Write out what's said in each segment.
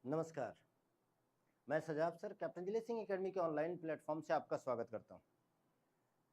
नमस्कार। मैं Sajab sir captain Dilip Singh academy के ऑनलाइन प्लेटफॉर्म से आपका स्वागत करता हूं।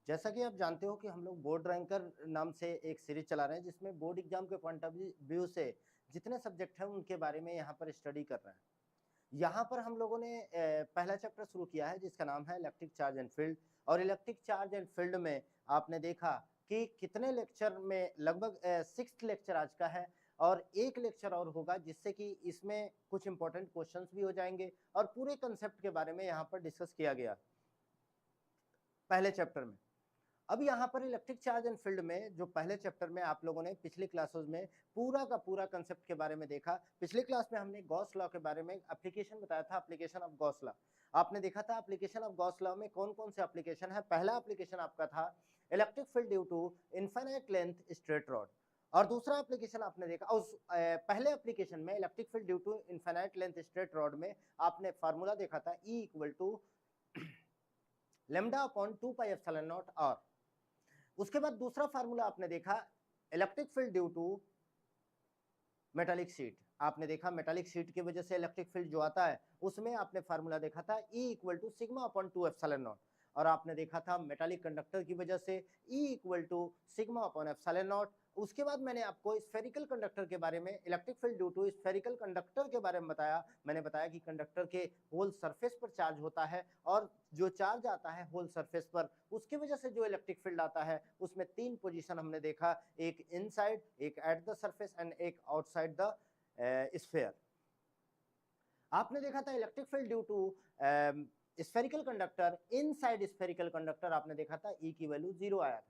जैसा कि आप जानते हो कि हम लोग बोर्ड रैंकर नाम से एक सीरीज चला रहे हैं जिसमें बोर्ड एग्जाम के पॉइंट ऑफ व्यू से जितने सब्जेक्ट हैं उनके बारे में यहाँ पर स्टडी कर रहे हैं। यहाँ पर हम लोगों ने पहला चैप्टर शुरू किया है जिसका नाम है इलेक्ट्रिक चार्ज एंड फील्ड। और इलेक्ट्रिक चार्ज एंड फील्ड में आपने देखा कि कितने लेक्चर में लगभग 6th लेक्चर आज का है और एक लेक्चर और होगा जिससे कि इसमें कुछ इंपॉर्टेंट क्वेश्चंस भी हो जाएंगे और पूरे कंसेप्ट के बारे में यहाँ पर डिस्कस किया गया पहले चैप्टर में। अब यहाँ पर इलेक्ट्रिक चार्ज एंड फील्ड में जो पहले चैप्टर में आप लोगों ने पिछली क्लासेस में पूरा का पूरा कंसेप्ट के बारे में देखा। पिछली क्लास में हमने गॉस लॉ के बारे में एप्लीकेशन बताया था, एप्लीकेशन ऑफ गॉस लॉ। आपने देखा था एप्लीकेशन ऑफ गॉस लॉ में कौन कौन से एप्लीकेशन है। पहला एप्लीकेशन आपका था electric field due to infinite length straight rod. और दूसरा एप्लीकेशन आपने देखा उस पहले एप्लीकेशन में electric field due to infinite length straight rod में आपने फार्मूला देखा था E equal to lambda upon 2 pi epsilon naught R. उसके बाद दूसरा फार्मूला आपने देखा electric field due to metallic sheet. आपने देखा मेटालिक शीट की वजह से इलेक्ट्रिक फील्ड जो आता है उसमें आपने फार्मूला देखा था E equal to sigma upon 2 epsilon naught. और आपने देखा था मेटालिक कंडक्टर की वजह से E equal to sigma upon epsilon naught. उसके बाद मैंने आपको स्फेरिकल कंडक्टर के बारे में electric field due to spherical conductor के बारे में बताया। मैंने बताया कि कंडक्टर के होल सरफेस पर चार्ज होता है और जो चार्ज आता है होल सरफेस पर उसकी वजह से जो इलेक्ट्रिक फील्ड आता है उसमें 3 पोजीशन हमने देखा, एक इनसाइड, एक एट द सरफेस एंड एक आउटसाइड द स्फेयर। आपने देखा था electric field due to spherical conductor, inside spherical conductor आपने देखा था E की वैल्यू 0 आया था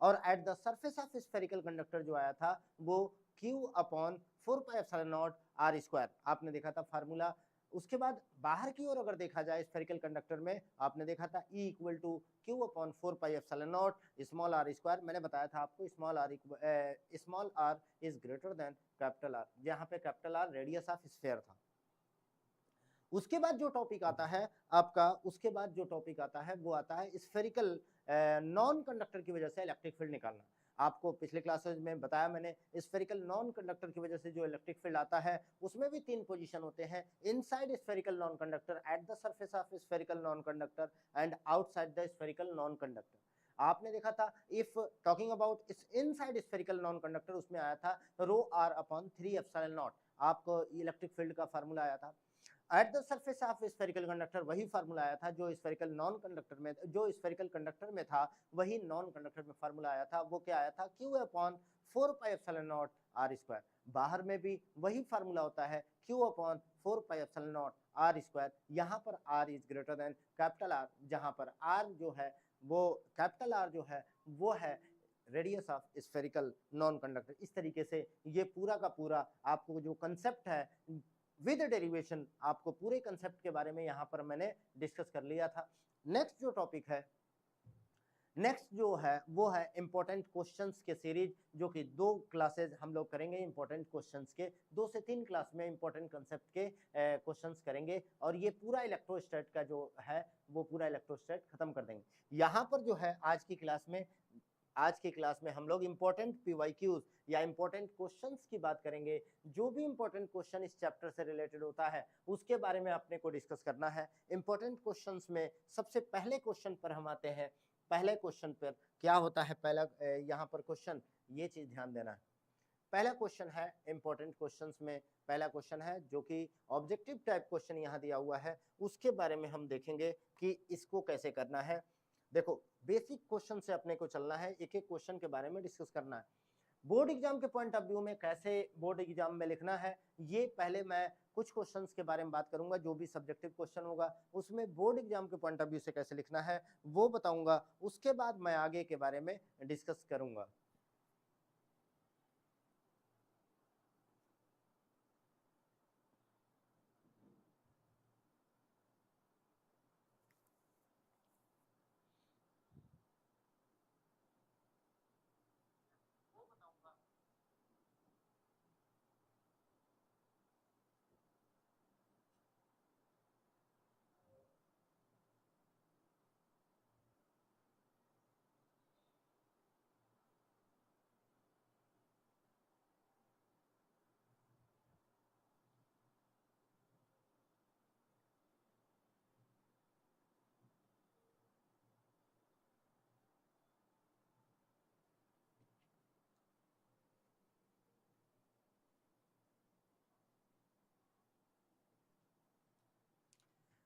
और eight the surface of spherical conductor जो आया था वो Q upon 4 pi epsilon not R square आपने देखा था फार्मूला। उसके बाद बाहर की ओर अगर देखा जाए स्फेरिकल कंडक्टर में आपने देखा था E equal to Q upon 4 pi epsilon naught small r square. मैंने बताया था आपको small r is greater than capital R, जहां पे capital R radius of sphere था। उसके बाद जो टॉपिक आता है आपका, उसके बाद जो टॉपिक आता है वो आता है स्फेरिकल नॉन कंडक्टर की वजह से इलेक्ट्रिक फील्ड निकालना। आपको पिछले क्लासेस में बताया मैंने स्फेरिकल नॉन कंडक्टर की वजह से जो इलेक्ट्रिक फील्ड आता है उसमें भी 3 पोजीशन होते हैं, inside spherical non conductor, eight the surface of spherical non conductor and outside the spherical non conductor. आपने देखा था if talking about inside spherical non conductor उसमें आया था रो r अपॉन 3 एप्सिलॉन नॉट। आपको इलेक्ट्रिक फील्ड का फार्मूला आया था। Eight the surface of spherical conductor वही फार्मूला आया था जो स्फेरिकल नॉन कंडक्टर में, जो स्फेरिकल कंडक्टर में था वही नॉन कंडक्टर में फार्मूला आया था। वो क्या आया था Q upon 4 pi epsilon not R square. बाहर में भी वही फार्मूला होता है Q upon 4 pi epsilon not R square. यहाँ पर R is greater than capital R, जहाँ पर R जो है वो कैपिटल R जो है वो है radius of spherical non conductor. इस तरीके से ये पूरा का पूरा आपको जो कंसेप्ट है विद डेरिवेशन आपको पूरे कंसेप्ट के बारे में यहाँ पर मैंने डिस्कस कर लिया था। नेक्स्ट जो टॉपिक है, नेक्स्ट जो है वो है इंपॉर्टेंट क्वेश्चंस के सीरीज, जो कि 2 क्लासेज हम लोग करेंगे इंपॉर्टेंट क्वेश्चंस के। 2 से 3 क्लास में इंपॉर्टेंट कंसेप्ट के क्वेश्चंस करेंगे और ये पूरा इलेक्ट्रोस्टैट का जो है वो पूरा इलेक्ट्रोस्टैट खत्म कर देंगे। यहाँ पर जो है आज की क्लास में हम लोग इंपॉर्टेंट पीवाईक्यूज या इंपॉर्टेंट क्वेश्चंस की बात करेंगे। जो भी इंपॉर्टेंट क्वेश्चन इस चैप्टर से रिलेटेड होता है उसके बारे में अपने को डिस्कस करना है। इंपॉर्टेंट क्वेश्चंस में सबसे पहले क्वेश्चन पर हम आते हैं। पहले क्वेश्चन पर क्या होता है, पहला यहाँ पर क्वेश्चन, ये चीज ध्यान देना है। पहला क्वेश्चन है इंपॉर्टेंट क्वेश्चंस में, पहला क्वेश्चन है जो कि ऑब्जेक्टिव टाइप क्वेश्चन यहाँ दिया हुआ है, उसके बारे में हम देखेंगे कि इसको कैसे करना है। देखो बेसिक क्वेश्चन से अपने को चलना है, एक एक क्वेश्चन के बारे में डिस्कस करना है। बोर्ड एग्जाम के पॉइंट ऑफ व्यू में कैसे बोर्ड एग्जाम में लिखना है, ये पहले मैं कुछ क्वेश्चंस के बारे में बात करूंगा। जो भी सब्जेक्टिव क्वेश्चन होगा उसमें बोर्ड एग्जाम के पॉइंट ऑफ व्यू से कैसे लिखना है वो बताऊंगा। उसके बाद मैं आगे के बारे में डिस्कस करूंगा।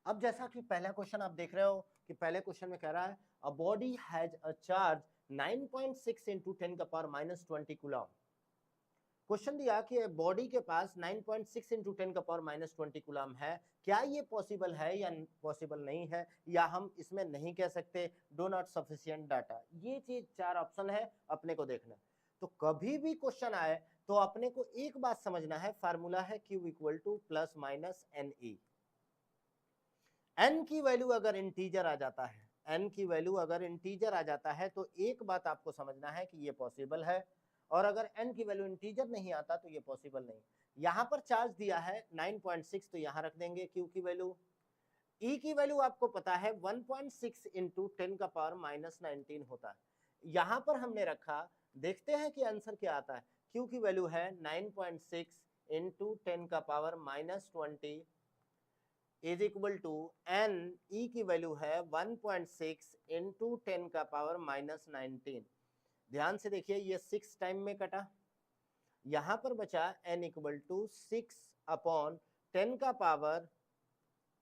अब जैसा कि पहला क्वेश्चन आप देख रहे हो कि पहले क्वेश्चन में कह रहा है a body has a charge 9.6 into 10 का पावर -20 कूलम। क्वेश्चन दिया कि बॉडी के पास 9.6 into 10 का पावर -20 कूलम है, क्या ये पॉसिबल है या पॉसिबल नहीं है, या हम इसमें नहीं कह सकते डो नॉट सफिशिएंट डाटा। ये चीज चार ऑप्शन है अपने को देखना। तो कभी भी क्वेश्चन आए तो अपने को एक बात समझना है, फार्मूला है Q equal two plus minus NE। n की वैल्यू अगर इंटीजर आ जाता है, n की वैल्यू अगर इंटीजर आ जाता है तो एक बात आपको समझना है कि ये पॉसिबल है, और अगर n की वैल्यू इंटीजर नहीं आता तो ये पॉसिबल नहीं। यहां पर चार्ज दिया है 9.6, तो यहां रख देंगे q की वैल्यू। e की वैल्यू आपको पता है 1.6 इंटू 10 का पावर -19 होता है, यहां पर हमने रखा। देखते हैं कि आंसर क्या आता है। q की वैल्यू है 9.6 इंटू 10 का power -20 is equal to n, e की वैल्यू है 1.6 इंटू 10 का पावर -19। ध्यान से देखिए ये 6 टाइम में कटा, यहां पर बचा n इक्वल टू 6 अपॉन 10 का पावर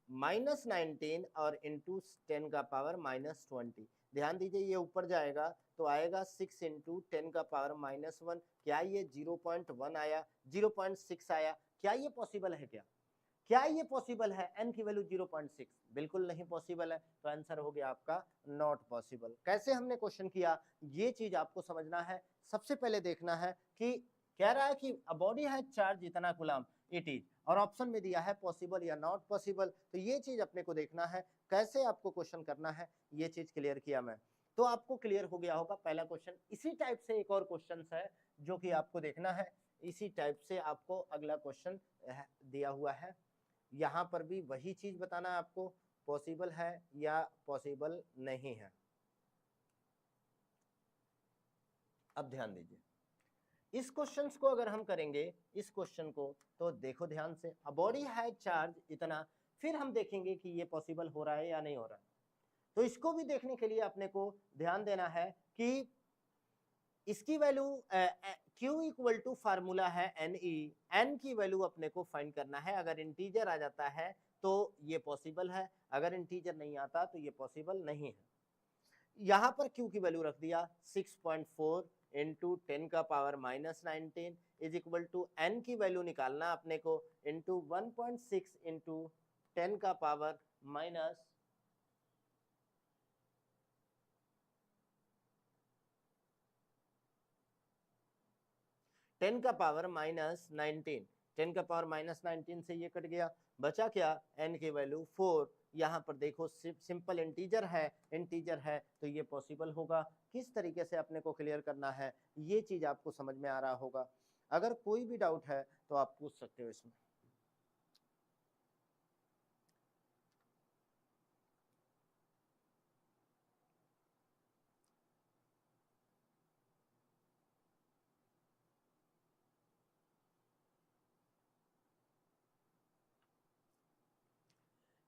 -19 और इंटू 10 का पावर -20। ध्यान दीजिए ये ऊपर जाएगा तो आएगा 6 इंटू 10 का पावर -1। क्या ये 0.1 आया, 0.6 आया, क्या ये पॉसिबल है? क्या ये पॉसिबल है? n की वैल्यू 0.6 बिल्कुल नहीं पॉसिबल है, तो आंसर हो गया आपका नॉट पॉसिबल। कैसे हमने क्वेश्चन किया ये चीज आपको समझना है। सबसे पहले देखना है कि कह रहा है कि अ बॉडी है चार्ज इतना कूलम इट इज, और ऑप्शन में दिया है पॉसिबल या नॉट पॉसिबल। तो ये चीज अपने को देखना है कैसे आपको क्वेश्चन करना है, ये चीज क्लियर किया मैं, तो आपको क्लियर हो गया होगा पहला क्वेश्चन। इसी टाइप से एक और क्वेश्चन है जो कि आपको देखना है, इसी टाइप से आपको अगला क्वेश्चन दिया हुआ है। यहां पर भी वही चीज बताना है आपको, पॉसिबल है या पॉसिबल नहीं है। अब ध्यान दीजिए इस क्वेश्चन को अगर हम करेंगे, इस क्वेश्चन को, तो देखो ध्यान से, अ बॉडी है चार्ज इतना, फिर हम देखेंगे कि ये पॉसिबल हो रहा है या नहीं हो रहा है। तो इसको भी देखने के लिए अपने को ध्यान देना है कि इसकी value Q equal to formula है NE, n की वैल्यू अपने को फाइंड करना है। अगर इंटीजर आ जाता है तो ये पॉसिबल है, अगर इंटीजर नहीं आता तो ये पॉसिबल नहीं है। यहां पर Q की वैल्यू रख दिया 6.4 इंटू 10 का power -19 is equal to n की वैल्यू निकालना अपने को इंटू 1.6 इंटू 10 का पावर माइनस 10 का पावर -19, 10 का पावर -19 से ये कट गया, बचा क्या? n की वैल्यू 4। यहाँ पर देखो सिंपल इंटीजर है तो ये पॉसिबल होगा। किस तरीके से अपने को क्लियर करना है ये चीज आपको समझ में आ रहा होगा। अगर कोई भी डाउट है तो आप पूछ सकते हो इसमें।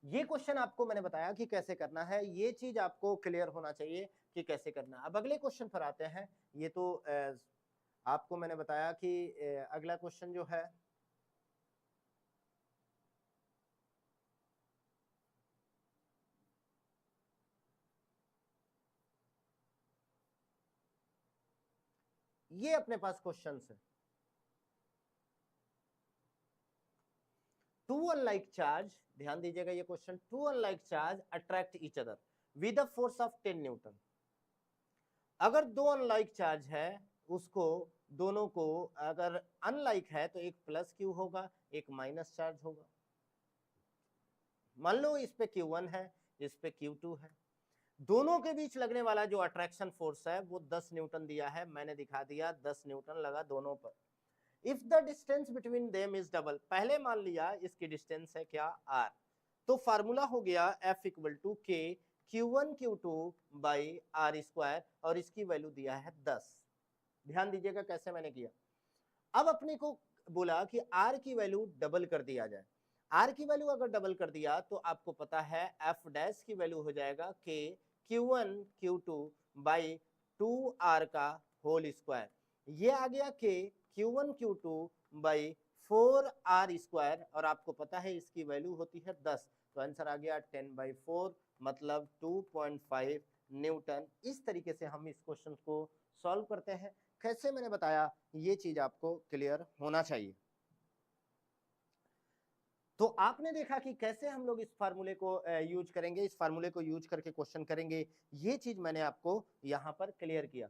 ये क्वेश्चन आपको मैंने बताया कि कैसे करना है, ये चीज आपको क्लियर होना चाहिए कि कैसे करना। अब अगले क्वेश्चन पर आते हैं। ये तो आपको मैंने बताया कि अगला क्वेश्चन जो है ये अपने पास क्वेश्चन है। टू अनलाइक चार्ज, ध्यान दीजिएगा ये question, two unlike charge attract each other with a force of 10 newton. अगर दो अनलाइक चार्ज है, उसको दोनों को अगर अनलाइक है तो एक प्लस क्यू होगा, एक माइनस चार्ज होगा। मान लो इस पे Q1 है, इस पे Q2 है, दोनों के बीच लगने वाला जो अट्रैक्शन फोर्स है वो 10 न्यूटन दिया है, मैंने दिखा दिया 10 न्यूटन लगा दोनों पर। If the distance between them is double, पहले मान लिया इसकी डिस्टेंस है क्या? r, तो फार्मूला हो गया F इक्वल टू के Q1 Q2 by R square, और इसकी वैल्यू दिया है 10। ध्यान दीजिएगा कैसे मैंने किया। अब अपने को बोला कि r की वैल्यू डबल कर दिया जाए। r की वैल्यू अगर डबल कर दिया तो आपको पता है f डैश की वैल्यू हो जाएगा के Q1 Q2 बाई 2r का होल स्क्वायर। ये आ गया के Q1 Q2 बाई 4r², और आपको पता है इसकी वैल्यू होती है 10, तो आंसर आ गया 10/4 मतलब 2.5 न्यूटन। इस तरीके से हम इस क्वेश्चन को सॉल्व करते हैं। कैसे मैंने बताया, ये चीज आपको क्लियर होना चाहिए। तो आपने देखा कि कैसे हम लोग इस फार्मूले को यूज करेंगे, इस फार्मूले को यूज करके क्वेश्चन करेंगे, ये चीज मैंने आपको यहां पर क्लियर किया।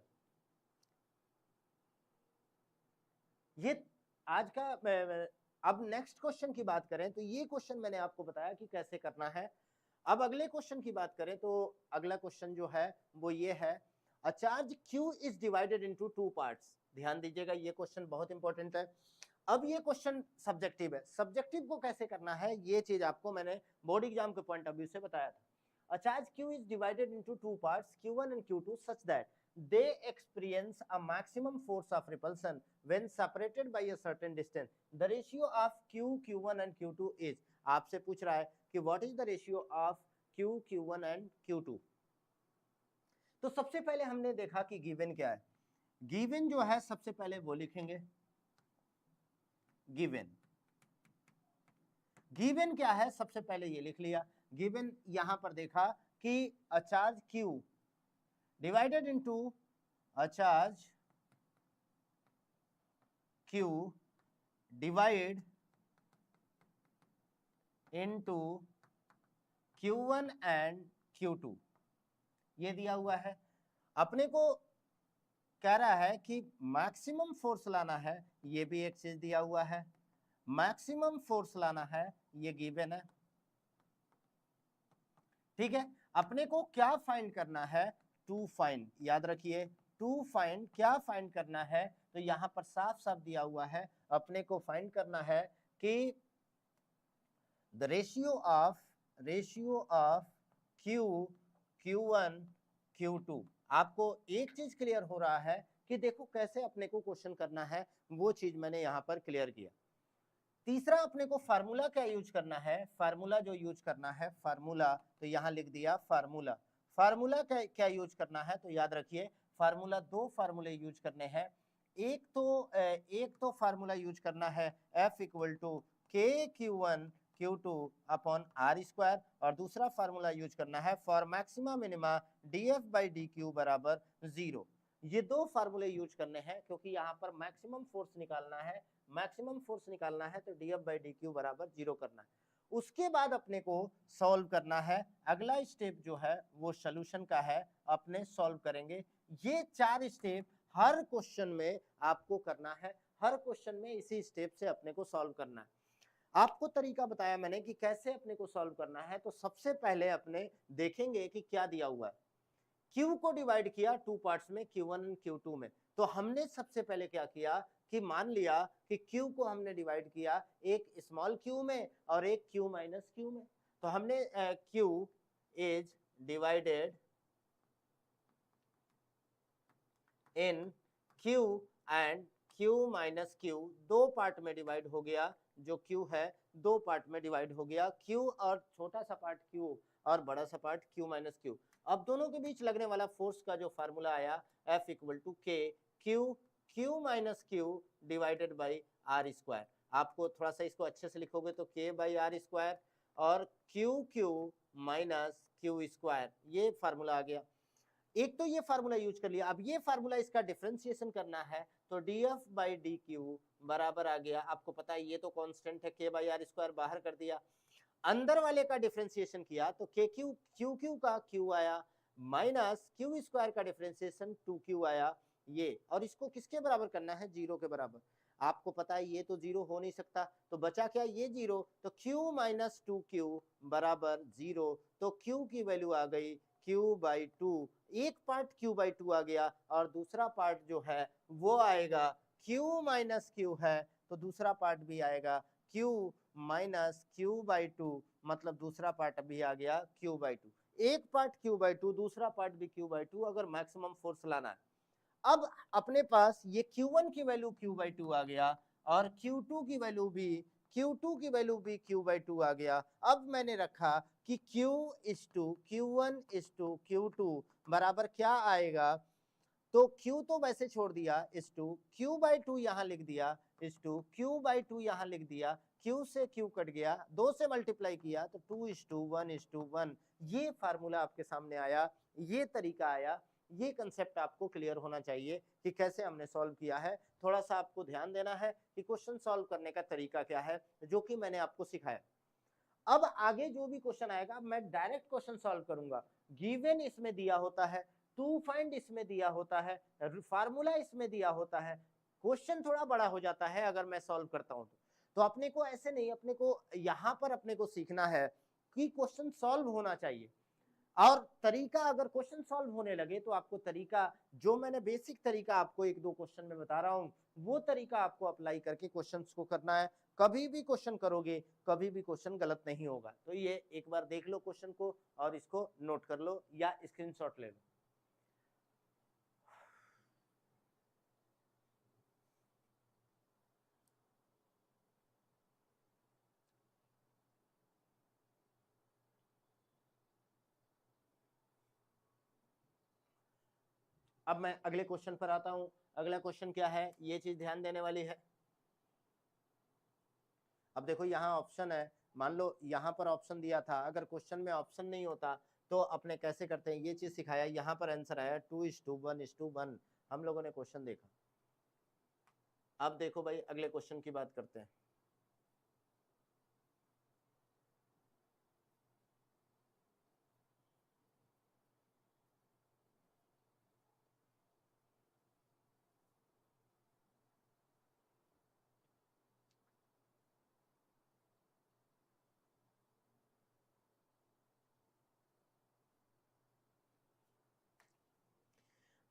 ये आज का अब नेक्स्ट क्वेश्चन की बात करें तो ये क्वेश्चन मैंने आपको बताया कि कैसे करना है। अब अगले क्वेश्चन की बात करें तो अगला क्वेश्चन जो है वो ये है, a charge Q is divided into 2 parts. ध्यान दीजिएगा, ये क्वेश्चन बहुत इंपॉर्टेंट है। अब ये क्वेश्चन सब्जेक्टिव है, सब्जेक्टिव को कैसे करना है ये चीज आपको मैंने बोर्ड एग्जाम के पॉइंट ऑफ व्यू से बताया था। A charge Q is divided into two parts, Q1 and Q2, such that they experience a maximum force of repulsion when separated by a certain distance. The ratio of Q, Q1 and Q2 is, आपसे पूछ रहा है कि what is the ratio of Q, Q1 and Q2। तो सबसे पहले हमने देखा कि गिवन क्या है। गिवन जो है सबसे पहले वो लिखेंगे, गिवन। गिवन क्या है सबसे पहले ये लिख लिया। गिवन यहां पर देखा कि a charge Q divided into a charge Q divide into Q1 and Q2, ये दिया हुआ है। अपने को कह रहा है कि मैक्सिमम फोर्स लाना है, ये भी एक चीज दिया हुआ है। मैक्सिमम फोर्स लाना है, ये गिवन है, ठीक है। अपने को क्या फाइंड करना है, टू फाइंड, याद रखिए टू फाइंड, क्या फाइंड करना है, तो यहां पर साफ साफ दिया हुआ है, अपने को फाइंड करना है कि the ratio of Q, Q1, Q2। आपको एक चीज क्लियर हो रहा है कि देखो कैसे अपने को क्वेश्चन करना है, वो चीज मैंने यहां पर क्लियर किया। तीसरा अपने को फार्मूला क्या यूज करना है, फार्मूला जो यूज करना है, फार्मूला तो यहां लिख दिया फार्मूला। फार्मूला क्या यूज करना है, तो याद रखिए फार्मूला, दो फार्मूले यूज करने हैं। एक तो फार्मूला यूज करना है F equal to KQ1 Q2 upon R², और दूसरा फार्मूला यूज करना है फॉर मैक्सिमा मिनिमा dF/dQ बराबर 0। ये दो फार्मूले यूज करने हैं क्योंकि यहाँ पर मैक्सिमम फोर्स निकालना है, मैक्सिमम फोर्स निकालना है तो dF/dQ बराबर 0 करना है। उसके बाद अपने को सॉल्व करना है। अगला स्टेप जो है वो सॉल्यूशन का है, अपने सॉल्व करेंगे। ये 4 स्टेप हर क्वेश्चन में आपको करना है, हर क्वेश्चन में इसी स्टेप से अपने को सॉल्व करना है। आपको तरीका बताया मैंने कि कैसे अपने को सॉल्व करना है। तो सबसे पहले अपने देखेंगे कि क्या दिया हुआ है। Q को डिवाइड किया टू पार्ट्स में, Q1 और Q2 में। तो हमने सबसे पहले क्या किया कि मान लिया कि Q को हमने डिवाइड किया एक स्मॉल q में और एक Q माइनस Q में। तो हमने Q is divided in Q and Q minus Q, दो पार्ट में डिवाइड हो गया। जो Q है दो पार्ट में डिवाइड हो गया, Q और छोटा सा पार्ट Q और बड़ा सा पार्ट Q माइनस Q। अब दोनों के बीच लगने वाला फोर्स का जो फार्मूला आया F equal to K Q minus Q divided by R²। आपको थोड़ा सा इसको अच्छे से लिखोगे तो K बाई R² और Q माइनस Q², ये फार्मूला आ गया। एक तो ये फार्मूला यूज कर लिया। अब ये फार्मूला इसका डिफरेंशिएशन करना है तो dF/dQ बराबर आ गया, आपको पता है ये तो कांस्टेंट है, K/R² बाहर कर दिया। अंदर वाले का डिफरेंशिएशन किया तो QQ का Q आया माइनस Q² का डिफरेंशिएशन 2Q आया ये, और इसको किसके बराबर करना है, 0 के बराबर। आपको पता है ये तो 0 हो नहीं सकता, तो बचा क्या, ये 0, तो Q माइनस 2Q बराबर 0। तो Q की वैल्यू आ गई Q/2। एक पार्ट Q/2 आ गया और दूसरा पार्ट जो है वो आएगा Q माइनस Q है, तो दूसरा पार्ट भी आएगा Q माइनस Q/2, मतलब दूसरा पार्ट भी आ गया Q/2। एक पार्ट Q/2, दूसरा पार्ट भी Q/2, अगर मैक्सिमम फोर्स लाना है। अब अपने पास ये Q1 की वैल्यू Q/2 आ गया और Q2 की वैल्यू भी Q/2 आ गया। अब मैंने रखा कि Q/Q1/Q2 बराबर क्या आएगा, तो Q तो वैसे छोड़ दिया इस टू, Q बाई टू यहाँ लिख दिया इस टू, Q बाई टू यहाँ लिख दिया, Q से Q कट गया, 2 से मल्टीप्लाई किया तो 2:1:1। ये फार्मूला आपके सामने आया, ये तरीका आया। ये कंसेप्ट आपको क्लियर होना चाहिए कि कैसे हमने सॉल्व किया है। थोड़ा सा आपको ध्यान देना है कि क्वेश्चन सॉल्व करने का तरीका क्या है, जो कि मैंने आपको सिखाया। अब आगे जो भी क्वेश्चन आएगा मैं डायरेक्ट क्वेश्चन सॉल्व करूंगा। गिवन इसमें दिया होता है, टू फाइंड इसमें दिया होता है, फार्मूला इसमें दिया होता है। क्वेश्चन थोड़ा बड़ा हो जाता है अगर मैं सॉल्व करता हूं तो अपने को ऐसे नहीं, अपने को यहां पर अपने को सीखना है कि क्वेश्चन सॉल्व होना चाहिए। और तरीका, अगर क्वेश्चन सॉल्व होने लगे तो आपको तरीका, जो मैंने बेसिक तरीका आपको एक दो क्वेश्चन में बता रहा हूं, वो तरीका आपको अप्लाई करके क्वेश्चंस को करना है। कभी भी क्वेश्चन करोगे, कभी भी क्वेश्चन गलत नहीं होगा। तो ये एक बार देख लो क्वेश्चन को और इसको नोट कर लो या स्क्रीनशॉट ले लो। अब मैं अगले क्वेश्चन पर आता हूं। अगला क्वेश्चन क्या है, ये चीज ध्यान देने वाली है। अब देखो यहाँ ऑप्शन है, मान लो यहाँ पर ऑप्शन दिया था, अगर क्वेश्चन में ऑप्शन नहीं होता तो अपने कैसे करते हैं, ये चीज सिखाया। यहाँ पर आंसर आया 2:1:1। हम लोगों ने क्वेश्चन देखा। अब देखो भाई अगले क्वेश्चन की बात करते हैं।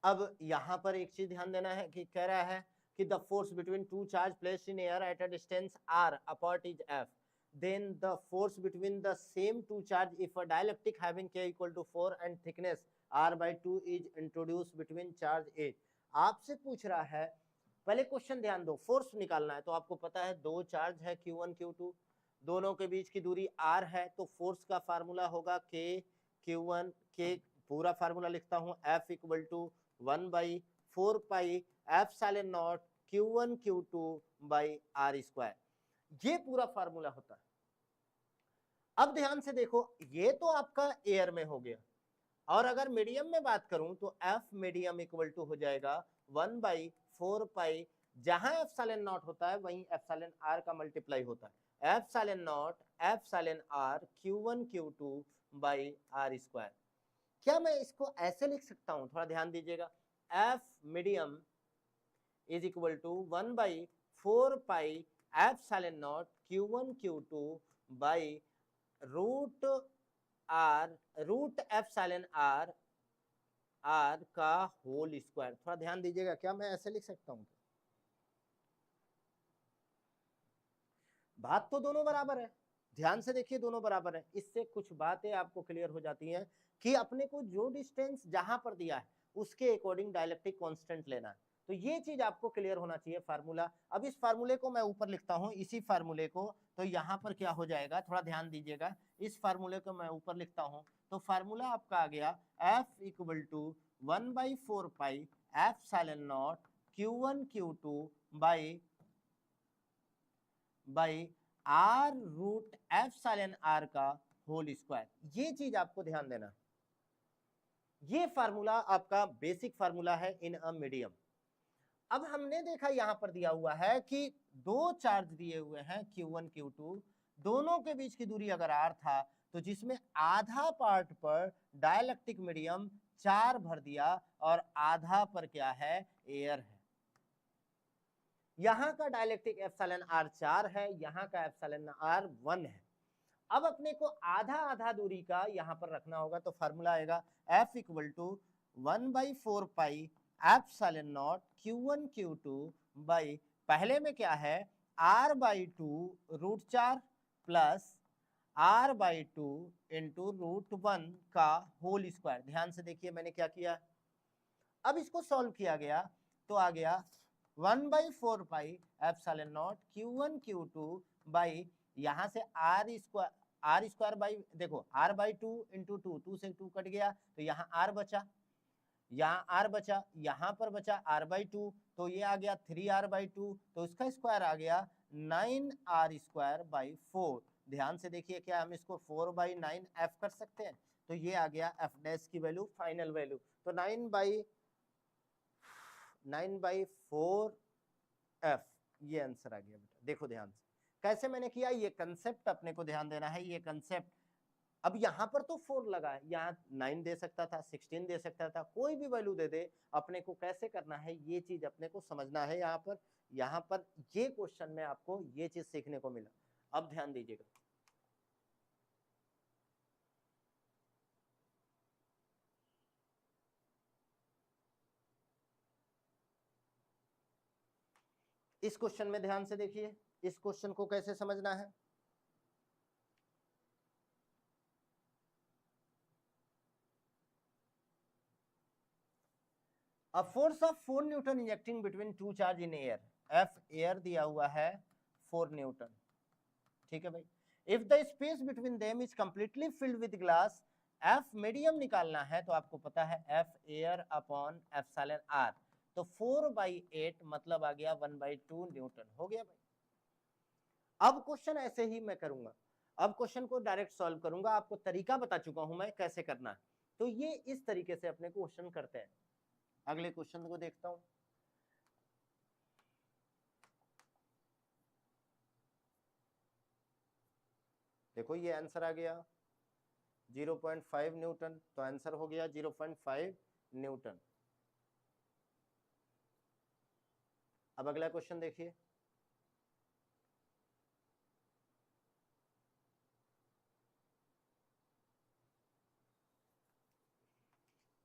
अब यहाँ पर एक चीज ध्यान देना है कि कह रहा है कि the force between two charge placed in air at a distance r apart is f, then the force between the same two charge if a dielectric having k equal to 4 and thickness r/2 is introduced between charge a। आपसे पूछ रहा है, पहले question ध्यान दो, force निकालना है। तो आपको पता है दो चार्ज है Q1 Q2, दोनों के बीच की दूरी r है, तो फोर्स का फार्मूला होगा K Q1 K, पूरा फार्मूला लिखता हूं, F equal to 1/4 pi epsilon naught Q1 Q2 by R square. ये पूरा फार्मूला होता है। अब ध्यान से देखो, ये तो आपका एयर में हो गया, और अगर मीडियम में बात करूं तो एफ मीडियम इक्वल टू हो जाएगा 1/4 पाई, जहां एप्सिलॉन नॉट होता है वहीं एप्सिलॉन आर का मल्टीप्लाई होता है, epsilon naught epsilon R Q1 Q2 by R square. क्या मैं इसको ऐसे लिख सकता हूं, थोड़ा ध्यान दीजिएगा, F medium is equal to 1/4 pi epsilon naught Q1 Q2 by root R, root epsilon R R का होल स्क्वायर। थोड़ा ध्यान दीजिएगा, क्या मैं ऐसे लिख सकता हूं? बात तो दोनों बराबर है, ध्यान से देखिए दोनों बराबर है। इससे कुछ बातें आपको क्लियर हो जाती हैं कि अपने को जो डिस्टेंस जहां पर दिया है उसके अकॉर्डिंग डायलेक्ट्रिक कांस्टेंट लेना है। तो ये चीज आपको क्लियर होना चाहिए फार्मूला। अब इस फार्मूले को मैं ऊपर लिखता हूं, इसी फार्मूले को, तो यहाँ पर क्या हो जाएगा, थोड़ा ध्यान दीजिएगा, इस फार्मूले को मैं ऊपर लिखता हूं तो फार्मूला आपका आ गया F equal to 1/4 pi epsilon naught Q1 Q2 by R root epsilon R का होल स्क्वायर। ये चीज आपको ध्यान देना है। ये फार्मूला आपका बेसिक फार्मूला है इन अ मीडियम। अब हमने देखा यहां पर दिया हुआ है कि दो चार्ज दिए हुए हैं Q1 Q2, दोनों के बीच की दूरी अगर r था तो जिसमें आधा पार्ट पर डाइलेक्ट्रिक मीडियम 4 भर दिया और आधा पर क्या है, एयर है। यहां का डाइलेक्ट्रिक एप्सिलॉन r 4 है, यहां का एप्सिलॉन r 1 है। अब अपने को आधा आधा दूरी का यहां पर रखना होगा, तो फार्मूला आएगा F equal to 1/4 pi epsilon naught Q1 Q2 by, पहले में क्या है, r/2 root 4 plus r/2 into root 1 का होल स्क्वायर। ध्यान से देखिए मैंने क्या किया, अब इसको सॉल्व किया गया तो आ गया 1/4 pi epsilon naught Q1 Q2 by, यहां से आर स्क्वायर बाई, देखो r/2 इंटू 2, 2 से 2 कट गया तो यहाँ r बचा, यहाँ r बचा, यहाँ पर बचा r/2, तो ये आ गया 3r/2, तो इसका स्क्वायर आ गया 9r²/4। ध्यान से देखिए, क्या हम इसको 4/9 f कर सकते हैं? तो ये आ गया f डैश की वैल्यू, फाइनल वैल्यू। तो 9/4 f, ये आंसर आ गया बेटा। देखो ध्यान से कैसे मैंने किया, ये कंसेप्ट अपने को ध्यान देना है, ये कंसेप्ट। अब यहां पर तो 4 लगा है, यहाँ 9 दे सकता था, 16 दे सकता था, कोई भी वैल्यू दे दे, अपने को कैसे करना है ये चीज अपने को समझना है। यहाँ पर ये क्वेश्चन में आपको ये चीज सीखने को मिला। अब ध्यान दीजिएगा, इस क्वेश्चन में ध्यान से देखिए, इस क्वेश्चन को कैसे समझना है। A force of 4 Newton injecting between two charge in air, F air दिया हुआ है 4 न्यूटन, ठीक है भाई। If the space between them is completely filled with glass, F medium निकालना है, तो आपको पता है F air upon epsilon R, तो 4/8 मतलब आ गया 1/2 न्यूटन, हो गया भाई। अब क्वेश्चन ऐसे ही मैं करूंगा, अब क्वेश्चन को डायरेक्ट सॉल्व करूंगा, आपको तरीका बता चुका हूं मैं कैसे करना है। तो ये इस तरीके से अपने क्वेश्चन करते हैं। अगले क्वेश्चन को देखता हूं। देखो ये आंसर आ गया 0.5 न्यूटन, तो आंसर हो गया 0.5 न्यूटन। अब अगला क्वेश्चन देखिए,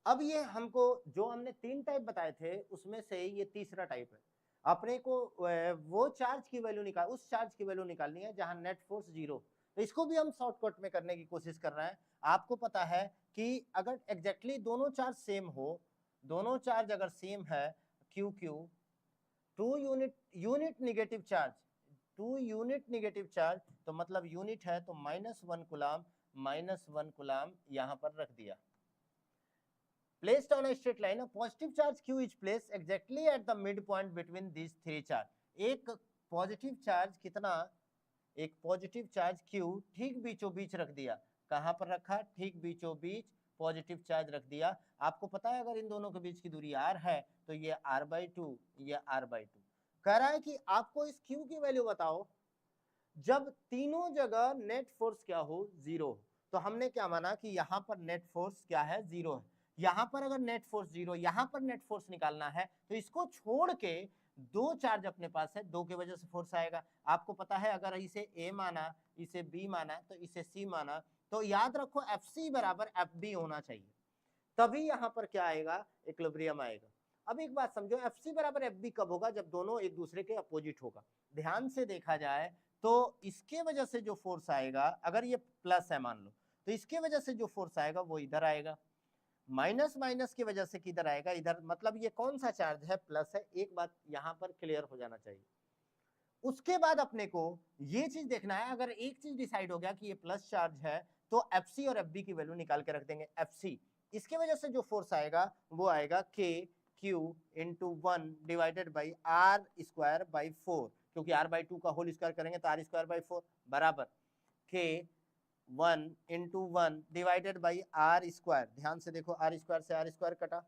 अब ये हमको जो हमने 3 टाइप बताए थे उसमें से ये तीसरा टाइप है। अपने को वो चार्ज की वैल्यू निकाल, उस चार्ज की वैल्यू निकालनी है जहां नेट फोर्स 0, तो इसको भी हम शॉर्टकट में करने की कोशिश कर रहे हैं। आपको पता है कि अगर एग्जैक्टली दोनों चार्ज सेम हो, दोनों चार्ज अगर सेम है, Q Q, 2 unit negative charge, 2 unit negative charge, तो मतलब यूनिट है तो -1 कूलम, -1 कूलम यहां पर रख दिया। Placed on a straight line, a positive charge q is placed exactly at the midpoint between these three charge. एक पॉजिटिव चार्ज कितना, एक पॉजिटिव चार्ज q ठीक बीचों बीच रख दिया। कहां पर रखा? ठीक बीचों बीच पॉजिटिव चार्ज रख दिया। आपको पता है अगर इन दोनों के बीच की दूरी r है तो ये r/2, ये r/2। कह रहा है कि आपको इस q की वैल्यू बताओ जब तीनों जगह नेट फोर्स क्या हो, 0। तो हमने क्या माना कि यहां पर नेट फोर्स क्या है, 0 है। यहां पर अगर नेट फोर्स 0, यहां पर नेट फोर्स निकालना है, तो इसको छोड़ के दो चार्ज अपने पास है, दो के वजह से फोर्स आएगा। आपको पता है अगर इसे A माना, इसे B माना, तो इसे C माना, तो याद रखो FC बराबर FB होना चाहिए, तभी यहां पर क्या आएगा, इक्विलिब्रियम आएगा। अब एक बात समझो, FC बराबर FB कब होगा? जब दोनों एक दूसरे के अपोजिट होगा। ध्यान से देखा जाए तो इसके वजह से जो फोर्स आएगा, अगर ये प्लस है मान लो, तो इसके वजह से जो फोर्स आएगा वो इधर आएगा। माइनस माइनस की वजह से किधर आएगा, इधर। मतलब ये कौन सा चार्ज है, प्लस है। एक बात यहां पर क्लियर हो जाना चाहिए। उसके बाद अपने को ये चीज देखना है, अगर एक चीज डिसाइड हो गया कि ये प्लस चार्ज है, तो FC और FB की वैल्यू निकाल के रख देंगे। FC, इसके वजह से जो फोर्स आएगा वो आएगा KQ into 1 divided by R²/4, क्योंकि R/2 का होल स्क्वायर करेंगे तो R²/4 बराबर K1 into 1 divided by R²। ध्यान से देखो, R² से R² कटा,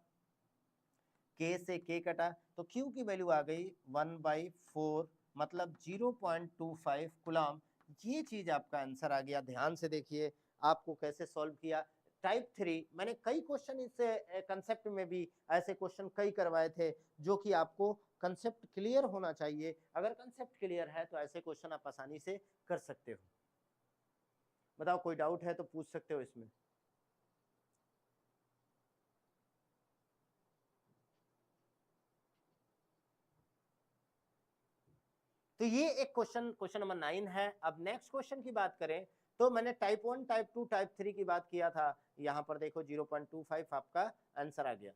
K से K कटा, तो Q की वैल्यू आ गई 1/4, मतलब 0.25 कूलम। ये चीज आपका आंसर आ गया। ध्यान से देखिए आपको कैसे सॉल्व किया। टाइप 3 मैंने कई क्वेश्चन इससे कंसेप्ट में भी ऐसे क्वेश्चन कई करवाए थे, जो कि आपको कंसेप्ट क्लियर होना चाहिए। अगर कंसेप्ट क्लियर है तो ऐसे क्वेश्चन आप आसानी से कर सकते हो। बताओ कोई डाउट है तो पूछ सकते हो इसमें। तो ये एक क्वेश्चन नंबर 9 है। अब नेक्स्ट क्वेश्चन की बात करें तो मैंने टाइप 1, टाइप 2, टाइप 3 की बात किया था। यहां पर देखो 0.25 आपका आंसर आ गया।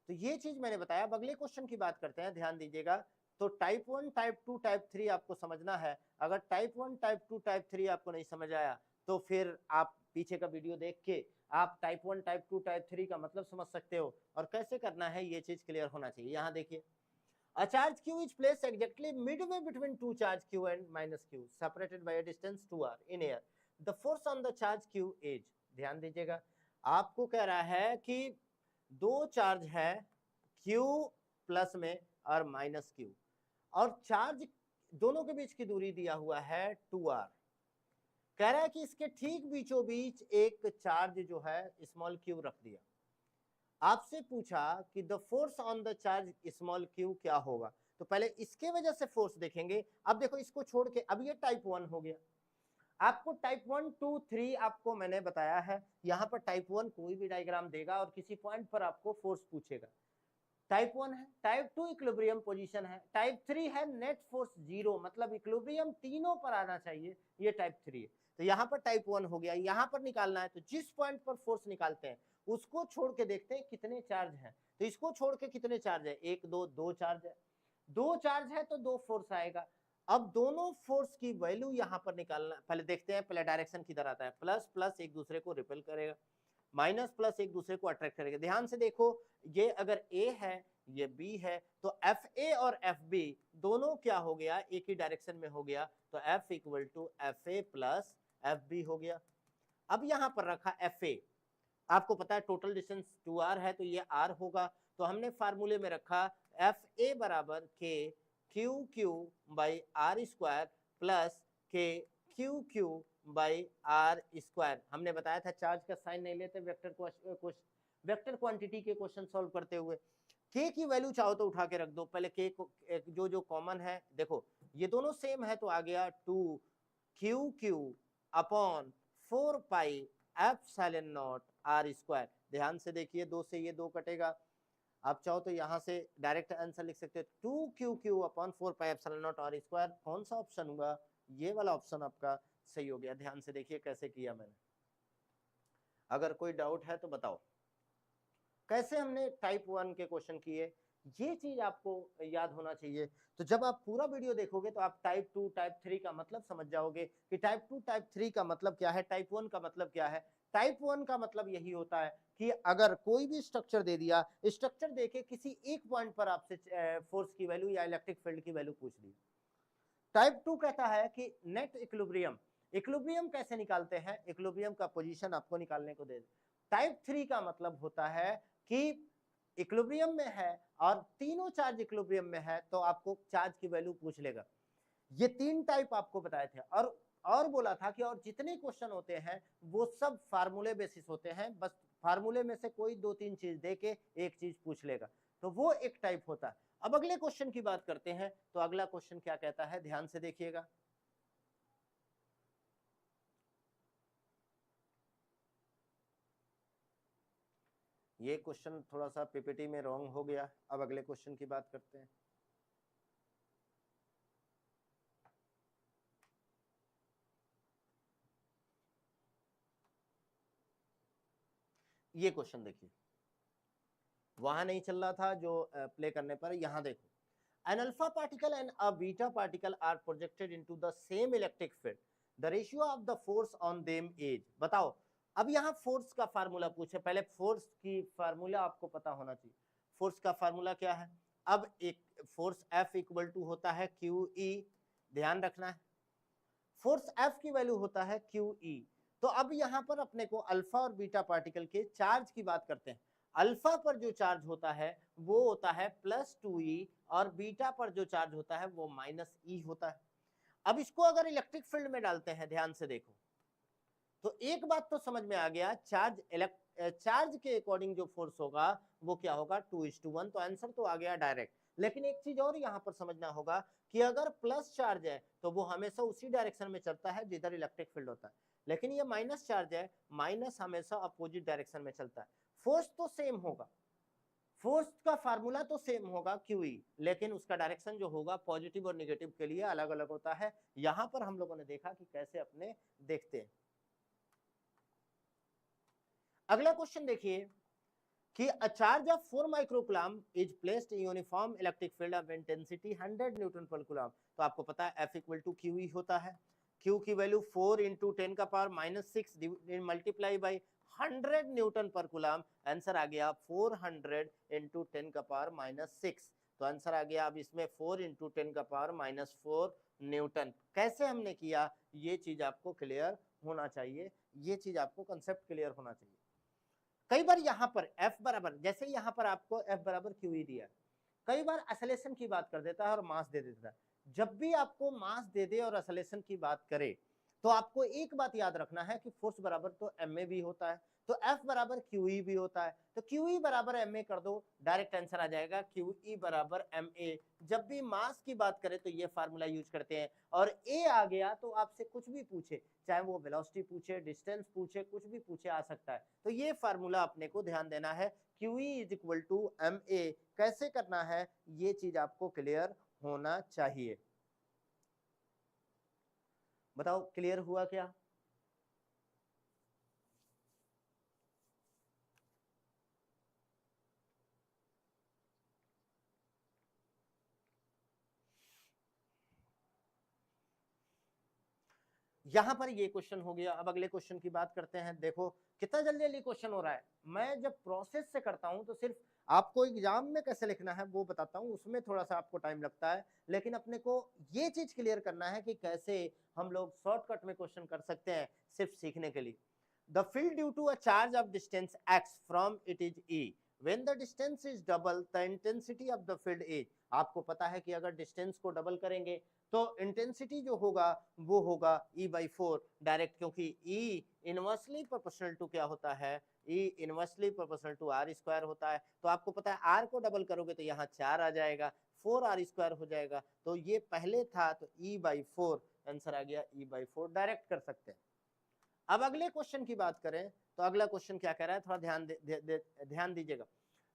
तो ये चीज मैंने बताया। अब अगले क्वेश्चन की बात करते हैं, ध्यान दीजिएगा। तो टाइप 1, टाइप 2, टाइप 3 आपको समझना है। अगर टाइप 1, टाइप 2, टाइप 3 आपको नहीं समझ आया तो फिर आप पीछे का वीडियो देख के आप टाइप 1, टाइप 2, टाइप 3 का मतलब समझ सकते हो और कैसे करना है ये चीज क्लियर होना चाहिए। यहाँ देखिए, a charge q is placed exactly midway between two charge q and minus q separated by a distance 2r in air. The force on the charge q is, ध्यान दीजिएगा, आपको कह रहा है कि दो चार्ज है q प्लस में और माइनस q और चार्ज दोनों के बीच की दूरी दिया हुआ है 2r। कह रहा है कि इसके ठीक बीचों बीच एक चार्ज जो है स्मॉल q रख दिया। आपसे पूछा कि the force on the charge small Q क्या होगा, तो पहले इसके वजह से फोर्स देखेंगे। अब देखो इसको छोड़ के अब ये टाइप 1 हो गया। आपको टाइप 1, 2, 3 आपको मैंने बताया है। यहाँ पर टाइप 1 कोई भी डायग्राम देगा और किसी पॉइंट पर आपको फोर्स पूछेगा। टाइप 1 है, टाइप 2 इक्विलिब्रियम पोजीशन है, टाइप 3 है नेट फोर्स 0, मतलब इक्विलिब्रियम तीनों पर आना चाहिए, ये टाइप 3 है। तो यहाँ पर टाइप 1 हो गया। यहाँ पर निकालना है तो जिस पॉइंट पर फोर्स निकालते हैं उसको छोड़ के देखते हैं कितने चार्ज हैं। तो इसको छोड़ के कितने चार्ज है, 1, 2, 2 चार्ज है। 2 चार्ज है तो 2 फोर्स आएगा। अब दोनों फोर्स की वैल्यू यहाँ पर निकालना, पहले देखते हैं पहले डायरेक्शन किधर आता है। प्लस प्लस एक दूसरे को रिपेल करेगा, माइनस प्लस एक दूसरे को अट्रैक्ट करेगा। ध्यान से देखो, ये अगर A है ये B है तो FA और FB दोनों क्या हो गया, एक ही डायरेक्शन में हो गया, तो F equal to FA plus FB हो गया। अब यहां पर रखा FA, आपको पता है टोटल डिस्टेंस 2r है तो ये r होगा, तो हमने फार्मूले में रखा FA बराबर K QQ by R square plus K QQ by R square. हमने बताया था चार्ज का साइन नहीं लेते वेक्टर क्वांटिटी के क्वेश्चन सॉल्व करते हुए। K की वैल्यू चाहो तो उठा के रख दो, पहले K को जो कॉमन है, देखो ये दोनों सेम है तो आ गया 2QQ upon 4 pi epsilon not R square. ध्यान से देखिए, 2 से ये 2 कटेगा। आप चाहो तो यहाँ से डायरेक्ट आंसर लिख सकते हो 2QQ upon 4 pi epsilon not R square. कौन सा ऑप्शन होगा, ये वाला ऑप्शन आपका सही हो गया। ध्यान से देखिए कैसे किया मैंने, अगर कोई डाउट है तो बताओ। कैसे हमने टाइप 1 के क्वेश्चन किए, ये चीज आपको याद होना चाहिए। तो जब आप पूरा वीडियो देखोगे तो आप टाइप 2, टाइप 3 का मतलब समझ जाओगे कि टाइप 2, टाइप 3 का मतलब क्या है, टाइप 1 का मतलब क्या है। टाइप 1 का मतलब यही होता है कि अगर कोई भी स्ट्रक्चर दे दिया, स्ट्रक्चर देके किसी एक पॉइंट पर आपसे फोर्स की वैल्यू या इलेक्ट्रिक फील्ड की वैल्यू पूछ ली। टाइप 2 कहता है कि नेट इक्विलिब्रियम, इक्विलिब्रियम कैसे निकालते हैं, इक्विलिब्रियम का पोजीशन आपको निकालने को दे। टाइप 3 का मतलब होता है कि इक्विलिब्रियम में है और तीनों चार्ज इक्विलिब्रियम में है तो आपको चार्ज की वैल्यू पूछ लेगा। ये 3 टाइप आपको बताए थे और बोला था कि और जितने क्वेश्चन होते हैं वो सब फार्मूले बेसिस होते हैं, बस फार्मूले में से कोई 2-3 चीज देके एक चीज पूछ लेगा, तो वो एक टाइप होता है। अब अगले क्वेश्चन की बात करते हैं, तो अगला क्वेश्चन क्या कहता है, ध्यान से देखिएगा। ये क्वेश्चन थोड़ा सा पीपीटी में रॉन्ग हो गया। अब अगले क्वेश्चन की बात करते हैं। ये क्वेश्चन देखिए, वहां नहीं चल रहा था जो प्ले करने पर, यहां देखो। An alpha particle and a beta particle are projected into the same electric field. The ratio of the force on them is, बताओ। अब यहाँ फोर्स का फार्मूला पूछे, पहले फोर्स की फार्मूला आपको पता होना चाहिए। फोर्स का फार्मूला क्या है, अब एक फोर्स F इक्वल टू होता है QE, ध्यान रखना है। फोर्स F की वैल्यू होता है QE। तो अब यहाँ पर अपने को अल्फा और बीटा पार्टिकल के चार्ज की बात करते हैं। अल्फा पर जो चार्ज होता है वो होता है +2e और बीटा पर जो चार्ज होता है वो -e होता है। अब इसको अगर इलेक्ट्रिक फील्ड में डालते हैं, ध्यान से देखो, तो एक बात तो समझ में आ गया, चार्ज के अकॉर्डिंग जो फोर्स होगा वो क्या होगा, 2:1। तो आंसर तो आ गया डायरेक्ट। लेकिन एक चीज और यहाँ पर समझना होगा कि अगर प्लस चार्ज है तो वो हमेशा उसी डायरेक्शन में चलता है जिधर इलेक्ट्रिक फील्ड होता है, लेकिन ये माइनस चार्ज है, माइनस हमेशा अपोजिट डायरेक्शन में चलता है। फोर्स तो सेम होगा, फोर्स का फार्मूला तो सेम होगा QE, लेकिन उसका डायरेक्शन जो होगा पॉजिटिव और निगेटिव के लिए अलग अलग होता है। यहां पर हम लोगों ने देखा कि कैसे अपने देखते हैं। अगला क्वेश्चन देखिए, कि a charge of 4 microcoulomb is placed in uniform electric field of intensity 100 Newton पर कूलम। तो आपको पता है F इक्वल टू QE होता है, Q की वैल्यू 4 इंटू 10 का पावर -6 मल्टीप्लाई बाई 100 न्यूटन पर कूलम। आंसर आ गया 400 इंटू 10 का पावर -6। तो आंसर आ गया अब इसमें 4 इंटू 10 का पावर -4 न्यूटन। कैसे हमने किया ये चीज आपको क्लियर होना चाहिए, ये चीज आपको कंसेप्ट क्लियर होना चाहिए। कई बार यहाँ पर F बराबर, जैसे यहाँ पर आपको F बराबर QE दिया, कई बार असलेशन की बात कर देता है और मास दे देता है। जब भी आपको मास दे दे और असलेशन की बात करे तो आपको एक बात याद रखना है कि फोर्स बराबर तो ma भी होता है, तो F बराबर QE भी होता है। तो QE बराबर ma कर दो, डायरेक्ट आंसर आ जाएगा QE बराबर ma। जब भी मास की बात करें तो ये फार्मूला यूज करते हैं। और a आ गया तो आपसे कुछ भी पूछे, चाहे वो वेलोसिटी पूछे, डिस्टेंस पूछे, कुछ भी पूछे आ सकता है। तो ये फार्मूला अपने को ध्यान देना है, QE is equal to ma। कैसे करना है ये चीज आपको क्लियर होना चाहिए। बताओ क्लियर हुआ क्या? यहां पर ये क्वेश्चन हो गया। अब अगले क्वेश्चन की बात करते हैं। देखो कितना जल्दी जल्दी क्वेश्चन हो रहा है। मैं जब प्रोसेस से करता हूं तो सिर्फ आपको एग्जाम में कैसे लिखना है वो बताता हूं, उसमें थोड़ा सा आपको टाइम लगता है, लेकिन अपने को ये चीज क्लियर करना है कि कैसे हम लोग शॉर्टकट में क्वेश्चन कर सकते हैं सिर्फ सीखने के लिए। The field due to a charge of distance x from it is E when the distance is double the intensity of the field is। आपको पता है कि अगर डिस्टेंस को डबल करेंगे तो इंटेंसिटी जो होगा वो होगा E/4 डायरेक्ट, क्योंकि E इनवर्सली प्रोपोर्शनल टू क्या होता है, E inversely proportional to R square होता है। तो आपको पता है R को डबल करोगे तो यहाँ 4 आ जाएगा, 4R स्क्वायर हो जाएगा। तो ये पहले था तो E/4 आंसर आ गया E/4, डायरेक्ट कर सकते हैं। अब अगले क्वेश्चन की बात करें तो अगला क्वेश्चन क्या कह रहा है, थोड़ा ध्यान दीजिएगा।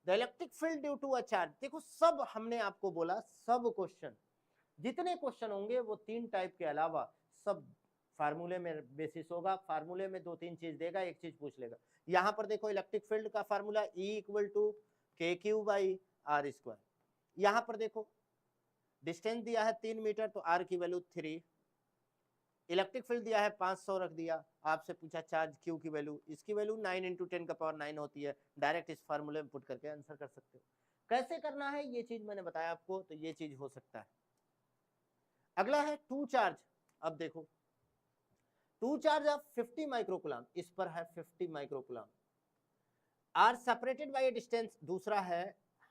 The electric field due to a charge. देखो सब हमने आपको बोला, सब क्वेश्चन जितने क्वेश्चन होंगे वो 3 टाइप के अलावा सब फार्मूले में बेसिस होगा। फार्मूले में 2-3 चीज देगा, एक चीज पूछ लेगा। यहां पर देखो इलेक्ट्रिक फील्ड का formula E equal to KQ/R²। यहां पर देखो डिस्टेंस दिया है 3 मीटर तो R की वैल्यू 3, इलेक्ट्रिक फील्ड दिया है 500 रख दिया। आपसे पूछा चार्ज Q की वैल्यू, इसकी वैल्यू 9 इंटू 10 का पावर 9 होती है। डायरेक्ट इस फार्मूले में पुट करके आंसर कर सकते हो। कैसे करना है ये चीज मैंने बताया आपको, तो ये चीज हो सकता है। अगला है टू चार्ज। अब देखो टू चार्ज ऑफ 50 माइक्रोकुलम, इस पर है 50 microcoulomb, are separated by distance, दूसरा है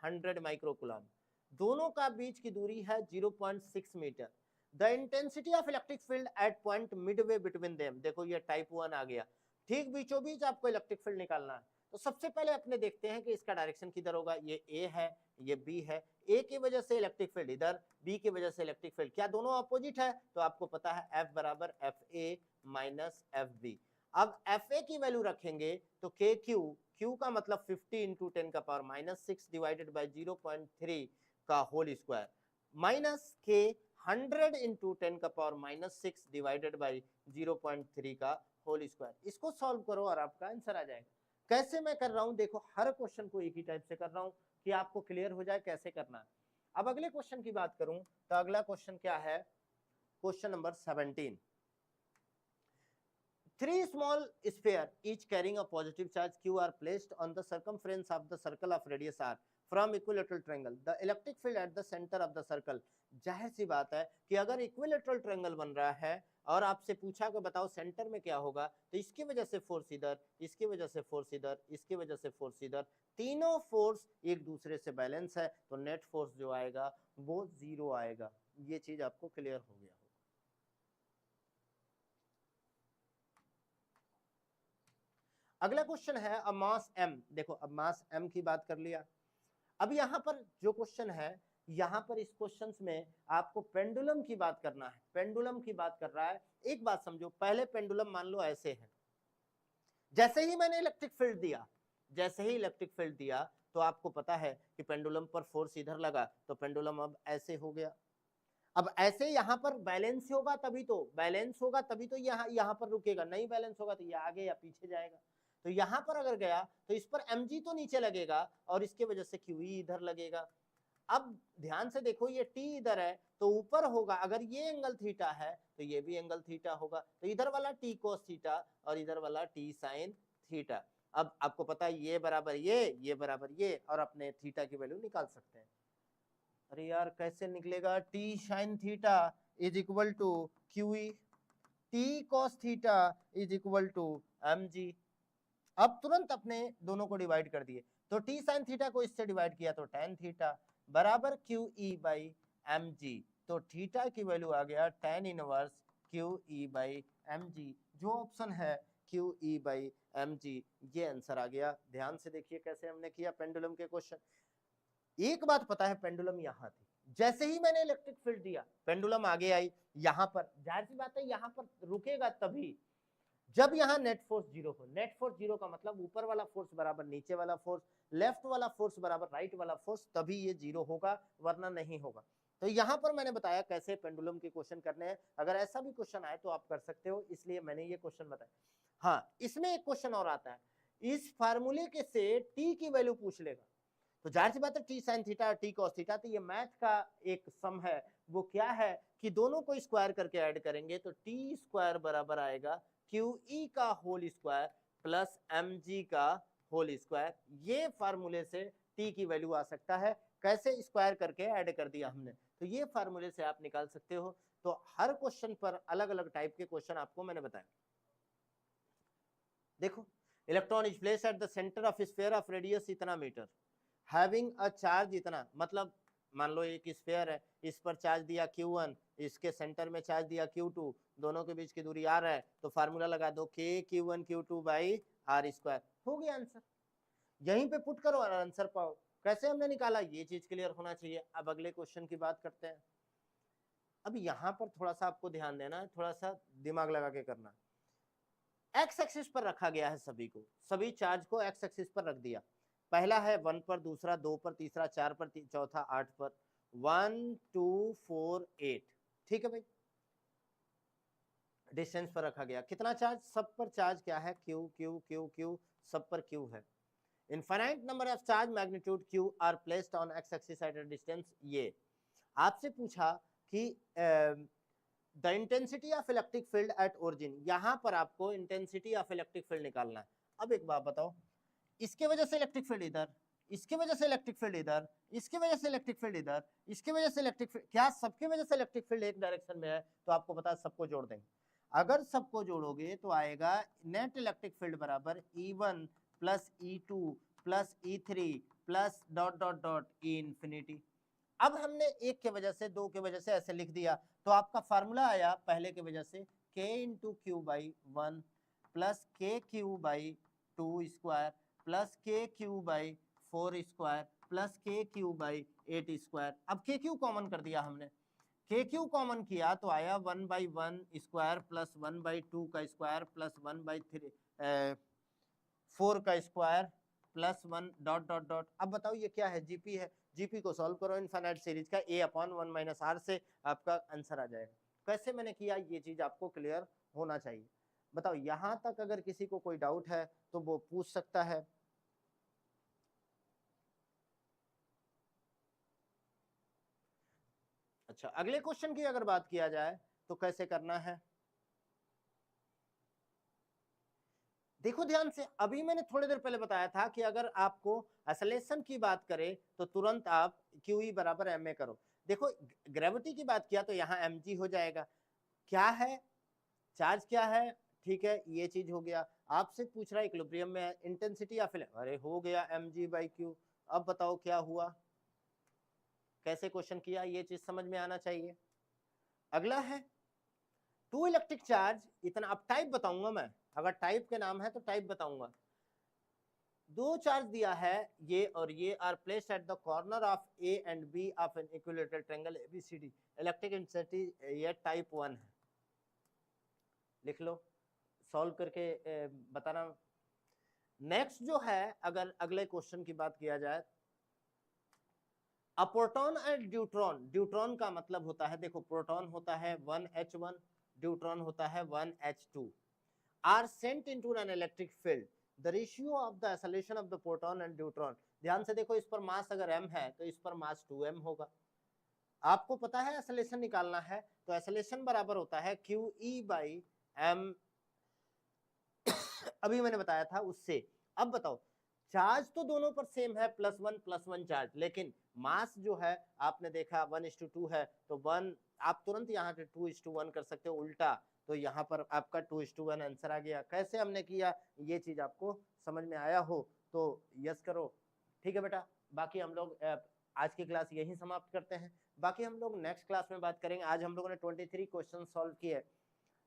100 माइक्रोकुलम, दोनों का बीच की दूरी है 0.6 metre. The intensity of electric field at point midway between them. देखो ये टाइप 1 आ गया, ठीक बीचों बीच आपको इलेक्ट्रिक फील्ड निकालना है। तो सबसे पहले अपने देखते हैं कि इसका डायरेक्शन किधर होगा। ये ए है, ये बी है। ए की वजह से इलेक्ट्रिक फील्ड इधर, बी की वजह से इलेक्ट्रिक फील्ड, क्या दोनों अपोजिट है? तो आपको पता है एफ बराबर F A minus F B. अब एफ ए की वैल्यू रखेंगे तो के क्यू, क्यू का मतलब 50 इंटू 10 का पावर -6 डिवाइडेड बाई 0.3 का होल स्क्वायर, माइनस के 100 इंटू 10 का पावर -6 डिवाइडेड बाई 0.3 का होल स्क्वायर। इसको सॉल्व करो और आपका आंसर आ जाएगा। कैसे मैं कर रहा हूं देखो, हर क्वेश्चन को एक ही टाइप से कर रहा हूं कि आपको क्लियर हो जाए कैसे करना है। अब अगले क्वेश्चन की बात करूं तो अगला क्वेश्चन क्या है, question number 17। Three small sphere each carrying a positive charge Q are placed on the circumference of the circle of radius R from equilateral triangle. The electric field at the center of the circle। जाहिर सी बात है कि अगर equilateral triangle बन रहा है और आपसे पूछा कि बताओ सेंटर में क्या होगा, तो इसकी वजह से फोर्स इधर, इसकी वजह से फोर्स इधर, इसकी वजह से फोर्स इधर, तीनों फोर्स एक दूसरे से बैलेंस है, तो नेट फोर्स जो आएगा वो 0 आएगा। ये चीज आपको क्लियर हो गया। अगला क्वेश्चन है अ मास m। देखो अब मास m की बात कर लिया। अब यहां पर जो क्वेश्चन है, यहां पर इस क्वेश्चन में आपको पेंडुलम की बात करना है। पेंडुलम की बात कर रहा है। एक बात समझो, पहले पेंडुलम मान लो ऐसे है, जैसे ही मैंने इलेक्ट्रिक फील्ड दिया, जैसे ही इलेक्ट्रिक फील्ड दिया तो आपको पता है कि पेंडुलम पर फोर्स इधर लगा, तो पेंडुलम अब ऐसे हो गया। अब ऐसे यहां पर बैलेंस होगा तभी तो, बैलेंस होगा तभी तो यहाँ पर रुकेगा, नहीं बैलेंस होगा तो ये आगे या पीछे जाएगा। तो यहां पर अगर गया तो इस पर mg तो नीचे लगेगा और इसके वजह से QE इधर लगेगा। अब ध्यान से देखो ये t इधर है तो ऊपर होगा, अगर ये एंगल थीटा है तो ये भी एंगल थीटा होगा, तो इधर वाला t cos थीटा और इधर वाला t sin थीटा। अब आपको पता है ये बराबर ये बराबर ये, और अपने थीटा की वैल्यू निकाल सकते हैं। अरे यार कैसे निकलेगा, t sin theta is equal to QE, t cos theta is equal to mg। अब तुरंत अपने दोनों को डिवाइड कर दिए, तो t sin थीटा को इससे डिवाइड किया तो tan थीटा बराबर QE बाई mg, तो थीटा की वैल्यू आ गया tan inverse QE by mg, जो ऑप्शन है QE बाई mg, ये आंसर आ गया। ध्यान से देखिए कैसे हमने किया पेंडुलम के क्वेश्चन। एक बात पता है, पेंडुलम यहां थी, जैसे ही मैंने इलेक्ट्रिक फील्ड दिया पेंडुलम आगे आई यहां पर, जाहिर सी बात है यहां पर रुकेगा तभी जब यहाँ नेट फोर्स जीरो हो। नेट फोर्स जीरो का मतलब ऊपर वाला फोर्स बराबर नीचे वाला फोर्स, लेफ्ट वाला फोर्स बराबर राइट वाला फोर्स, तभी ये जीरो होगा, वरना नहीं होगा। तो यहाँ पर मैंने बताया कैसे पेंडुलम के क्वेश्चन करने हैं, अगर ऐसा भी क्वेश्चन आए तो आप कर सकते हो, इसलिए मैंने ये क्वेश्चन बताया। हाँ, इसमें एक क्वेश्चन और आता है, इस फार्मूले के से टी की वैल्यू पूछ लेगा, तो जाहिर सी बात है टी साइन थीटा और टी कॉस थीटा, तो ये मैथ का एक सम है, वो क्या है कि दोनों को स्क्वायर करके ऐड करेंगे तो टी स्क्वायर बराबर आएगा QE का होल स्क्वायर प्लस mg का होल स्क्वायर। ये फार्मूले से t की वैल्यू आ सकता है, कैसे स्क्वायर करके ऐड कर दिया हमने, तो ये फार्मूले से आप निकाल सकते हो। तो हर क्वेश्चन पर अलग अलग टाइप के क्वेश्चन आपको मैंने बताया। देखो, electron is placed at the centre of sphere of radius इतना मीटर, हैविंग अ चार्ज इतना, मतलब मान लो एक स्फीयर है, इस पर चार्ज दिया Q1, इसके सेंटर में चार्ज दिया Q2, दोनों के बीच की दूरी R है, तो फार्मूला लगा दो KQ1 Q2 by R square, हो गया आंसर। यहीं पे पुट करो और आंसर पाओ। कैसे हमने निकाला, ये चीज क्लियर होना चाहिए। अब अगले क्वेश्चन की बात करते हैं। अब यहाँ पर थोड़ा सा आपको ध्यान देना है, थोड़ा सा दिमाग लगा के करना। एक्स एक्सिस पर रखा गया है सभी को, सभी चार्ज को एक्स एक्सिस पर रख दिया। पहला है 1 पर, दूसरा 2 पर, तीसरा 4 पर, चौथा 8 पर, 1 2 4 8, ठीक है भाई। डिस्टेंस पर रखा गया, कितना चार्ज, सब पर चार्ज क्या है, Q Q Q Q, सब पर Q है। Infinite number of charge magnitude Q are placed on X axis at a distance. ये आपसे पूछा कि the intensity of electric field at origin, यहां पर आपको इंटेंसिटी ऑफ इलेक्ट्रिक फील्ड निकालना है। अब एक बात बताओ, इसके वजह से इलेक्ट्रिक फील्ड इधर, इसके वजह से इलेक्ट्रिक फील्ड इधर, इसके वजह से इलेक्ट्रिक फील्ड इधर, इसके वजह से इलेक्ट्रिक फील्ड, क्या सबके वजह से इलेक्ट्रिक फील्ड एक डायरेक्शन में है, तो आपको पता है सबको जोड़ देंगे। अगर सबको जोड़ोगे तो आएगा नेट इलेक्ट्रिक फील्ड बराबर E1 plus E2 plus E3 plus dot dot dot E infinity. अब हमने एक के वजह से, दो के वजह से ऐसे लिख दिया, तो आपका फार्मूला आया पहले के वजह से K into Q by 1 plus के क्यू बाई 2 स्क्वायर प्लस के क्यू बाई 4 स्क्वायर प्लस के क्यू बाई 8 स्क्वायर। अब के क्यू कॉमन कर दिया हमने, के क्यू कॉमन किया तो आया 1 बाई 1 स्क्वायर प्लस 1 बाई 2 का स्क्वायर प्लस 1 बाई 4 का square plus 1 dot dot dot. अब बताओ ये क्या है, जीपी है, जीपी को सॉल्व करो इनफाइनाइट सीरीज का, a अपॉन 1 माइनस आर से आपका आंसर आ जाएगा। कैसे मैंने किया, ये चीज आपको क्लियर होना चाहिए। बताओ यहां तक अगर किसी को कोई डाउट है तो वो पूछ सकता है। अच्छा, अगले क्वेश्चन की अगर बात किया जाए तो कैसे करना है, देखो ध्यान से। अभी मैंने थोड़ी देर पहले बताया था कि अगर आपको एसेलेशन की बात करें तो तुरंत आप QE बराबर ma करो। देखो ग्रेविटी की बात किया तो यहाँ mg हो जाएगा, क्या है चार्ज क्या है, ठीक है ये चीज हो गया। आपसे पूछ रहा है इक्विलिब्रियम में इंटेंसिटी ऑफ, अरे हो गया mg बाई q। अब बताओ क्या हुआ, कैसे क्वेश्चन किया, ये चीज समझ में आना चाहिए। अगला है टू इलेक्ट्रिक चार्ज इतना, अब टाइप बताऊंगा मैं, अगर टाइप के नाम है तो टाइप बताऊंगा। दो चार्ज दिया है ये और ये, are placed at the corner of A and B of an equilateral triangle ABCD, electric intensity ये टाइप 1 है। लिख लो, सॉल्व करके बताना। नेक्स्ट जो है, अगर अगले क्वेश्चन की बात किया जाए, प्रोटॉन एंड ड्यूट्रॉन, ड्यूट्रॉन का मतलब होता है, देखो प्रोटॉन होता है 1h1, ड्यूट्रॉन होता है 1h2, are sent into an electric field. The ratio of the acceleration of the proton and neutron. ध्यान से देखो, इस पर मास अगर m है तो इस पर मास 2m होगा। आपको पता है एक्सेलरेशन निकालना है, तो एक्सेलरेशन बराबर होता है QE/m। अभी मैंने बताया था उससे। अब बताओ, चार्ज तो दोनों पर सेम है, +1 चार्ज, लेकिन मास जो है आपने देखा 1:2 है, तो 1 आप तुरंत यहाँ पे 2:1 कर सकते हो उल्टा, तो यहाँ पर आपका 2:1 आंसर आ गया। कैसे हमने किया, ये चीज आपको समझ में आया हो तो यस करो। ठीक है बेटा, बाकी हम लोग आज की क्लास यहीं समाप्त करते हैं। बाकी हम लोग नेक्स्ट क्लास में बात करेंगे। आज हम लोगों ने 23 क्वेश्चन सॉल्व किए।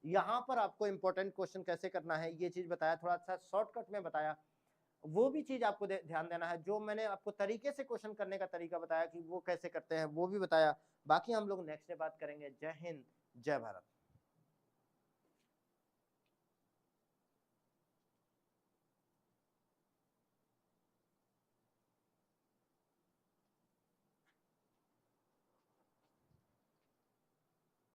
यहाँ पर आपको इंपॉर्टेंट क्वेश्चन कैसे करना है ये चीज बताया, थोड़ा सा शॉर्टकट में बताया। वो भी चीज आपको ध्यान देना है, जो मैंने आपको तरीके से क्वेश्चन करने का तरीका बताया कि वो कैसे करते हैं वो भी बताया। बाकी हम लोग नेक्स्ट डे बात करेंगे। जय हिंद, जय भारत।